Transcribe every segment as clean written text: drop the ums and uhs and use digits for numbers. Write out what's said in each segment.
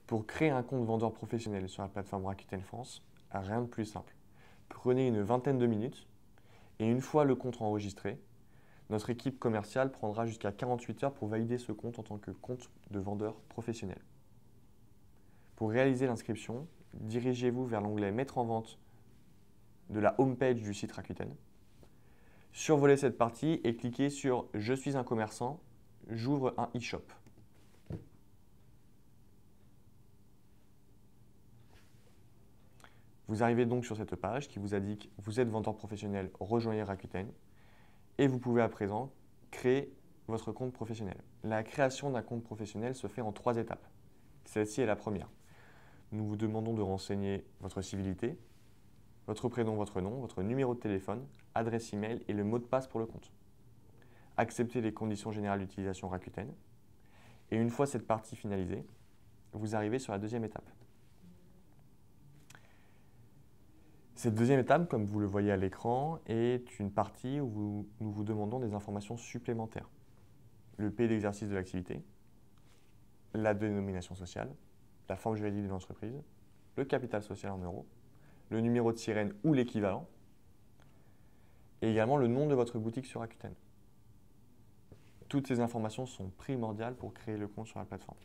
Pour créer un compte vendeur professionnel sur la plateforme Rakuten France, rien de plus simple. Prenez une vingtaine de minutes et une fois le compte enregistré, notre équipe commerciale prendra jusqu'à 48 heures pour valider ce compte en tant que compte de vendeur professionnel. Pour réaliser l'inscription, dirigez-vous vers l'onglet Mettre en vente de la homepage du site Rakuten. Survolez cette partie et cliquez sur Je suis un commerçant, j'ouvre un e-shop. Vous arrivez donc sur cette page qui vous indique Vous êtes vendeur professionnel, rejoignez Rakuten et vous pouvez à présent créer votre compte professionnel. La création d'un compte professionnel se fait en 3 étapes. Celle-ci est la première. Nous vous demandons de renseigner votre civilité, votre prénom, votre nom, votre numéro de téléphone, adresse email et le mot de passe pour le compte. Acceptez les conditions générales d'utilisation Rakuten. Et une fois cette partie finalisée, vous arrivez sur la deuxième étape. Cette deuxième étape, comme vous le voyez à l'écran, est une partie où nous vous demandons des informations supplémentaires. Le pays d'exercice de l'activité, la dénomination sociale, la forme juridique de l'entreprise, le capital social en euros, le numéro de sirène ou l'équivalent, et également le nom de votre boutique sur Rakuten. Toutes ces informations sont primordiales pour créer le compte sur la plateforme.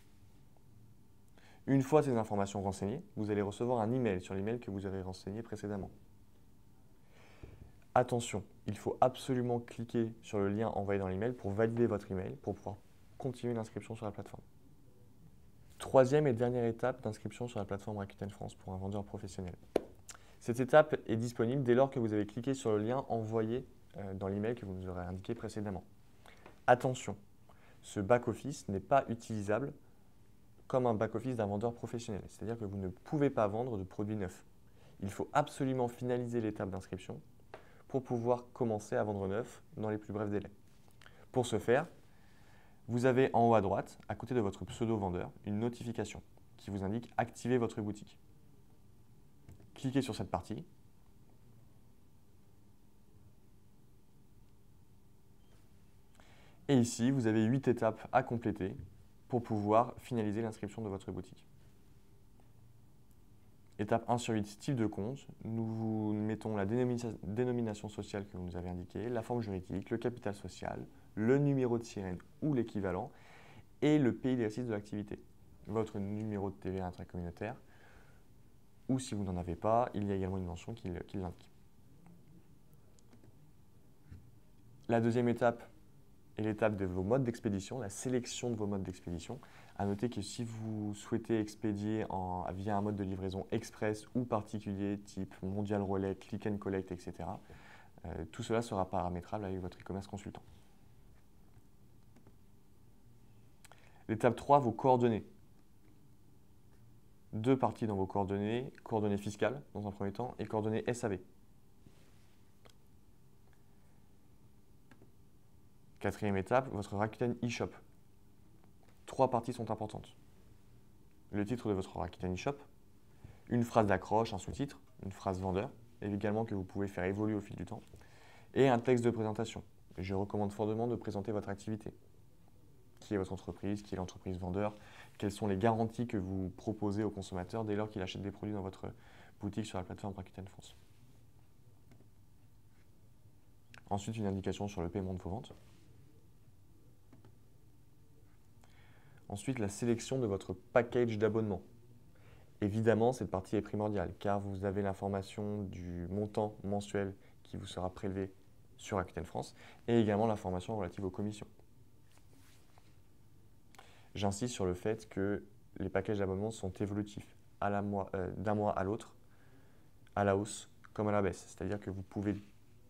Une fois ces informations renseignées, vous allez recevoir un email sur l'email que vous avez renseigné précédemment. Attention, il faut absolument cliquer sur le lien envoyé dans l'email pour valider votre email pour pouvoir continuer l'inscription sur la plateforme. Troisième et dernière étape d'inscription sur la plateforme Rakuten France pour un vendeur professionnel. Cette étape est disponible dès lors que vous avez cliqué sur le lien envoyé dans l'email que vous nous aurez indiqué précédemment. Attention, ce back-office n'est pas utilisable comme un back-office d'un vendeur professionnel, c'est-à-dire que vous ne pouvez pas vendre de produits neufs. Il faut absolument finaliser l'étape d'inscription pour pouvoir commencer à vendre neuf dans les plus brefs délais. Pour ce faire, vous avez en haut à droite, à côté de votre pseudo-vendeur, une notification qui vous indique « Activez votre boutique ». Cliquez sur cette partie. Et ici, vous avez 8 étapes à compléter pour pouvoir finaliser l'inscription de votre boutique. Étape 1 sur 8, type de compte. Nous vous mettons la dénomination sociale que vous nous avez indiquée, la forme juridique, le capital social, le numéro de sirène ou l'équivalent et le pays d'exercice de l'activité. Votre numéro de TVA intracommunautaire ou si vous n'en avez pas, il y a également une mention qui l'indique. La deuxième étape est l'étape de vos modes d'expédition, la sélection de vos modes d'expédition. À noter que si vous souhaitez expédier via un mode de livraison express ou particulier type Mondial Relais, Click and Collect, etc., tout cela sera paramétrable avec votre e-commerce consultant. L'étape 3, vos coordonnées. 2 parties dans vos coordonnées fiscales dans un premier temps et coordonnées SAV. Quatrième étape, votre Rakuten eShop. 3 parties sont importantes. Le titre de votre Rakuten eShop, une phrase d'accroche, un sous-titre, une phrase vendeur, et également que vous pouvez faire évoluer au fil du temps, et un texte de présentation. Je recommande fortement de présenter votre activité. Qui est votre entreprise, qui est l'entreprise vendeur, quelles sont les garanties que vous proposez au consommateur dès lors qu'il achète des produits dans votre boutique sur la plateforme Rakuten France. Ensuite, une indication sur le paiement de vos ventes. Ensuite, la sélection de votre package d'abonnement. Évidemment, cette partie est primordiale car vous avez l'information du montant mensuel qui vous sera prélevé sur Rakuten France et également l'information relative aux commissions. J'insiste sur le fait que les packages d'abonnement sont évolutifs d'un mois à l'autre, à la hausse comme à la baisse. C'est-à-dire que vous pouvez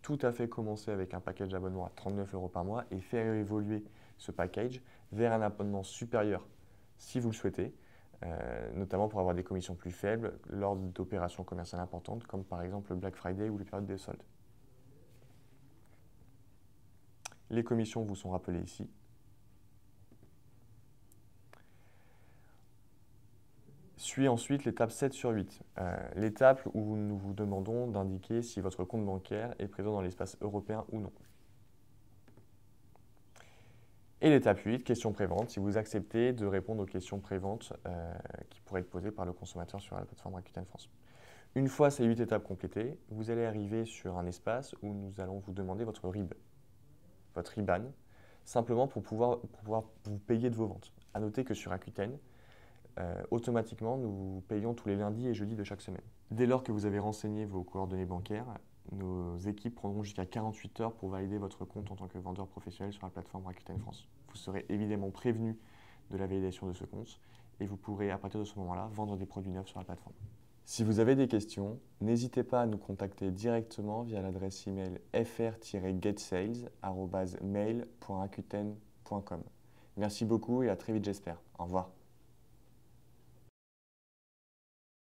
tout à fait commencer avec un package d'abonnement à 39 € par mois et faire évoluer ce package vers un abonnement supérieur si vous le souhaitez, notamment pour avoir des commissions plus faibles lors d'opérations commerciales importantes comme par exemple le Black Friday ou les périodes des soldes. Les commissions vous sont rappelées ici. Suit ensuite l'étape 7 sur 8, l'étape où nous vous demandons d'indiquer si votre compte bancaire est présent dans l'espace européen ou non. Et l'étape 8, question pré-vente, si vous acceptez de répondre aux questions pré-vente qui pourraient être posées par le consommateur sur la plateforme Rakuten France. Une fois ces 8 étapes complétées, vous allez arriver sur un espace où nous allons vous demander votre RIB, votre IBAN, simplement pour pouvoir vous payer de vos ventes. À noter que sur Rakuten, automatiquement, nous payons tous les lundis et jeudis de chaque semaine. Dès lors que vous avez renseigné vos coordonnées bancaires, nos équipes prendront jusqu'à 48 heures pour valider votre compte en tant que vendeur professionnel sur la plateforme Rakuten France. Vous serez évidemment prévenu de la validation de ce compte et vous pourrez à partir de ce moment-là vendre des produits neufs sur la plateforme. Si vous avez des questions, n'hésitez pas à nous contacter directement via l'adresse email fr-getsales@mail.rakuten.com. Merci beaucoup et à très vite j'espère. Au revoir.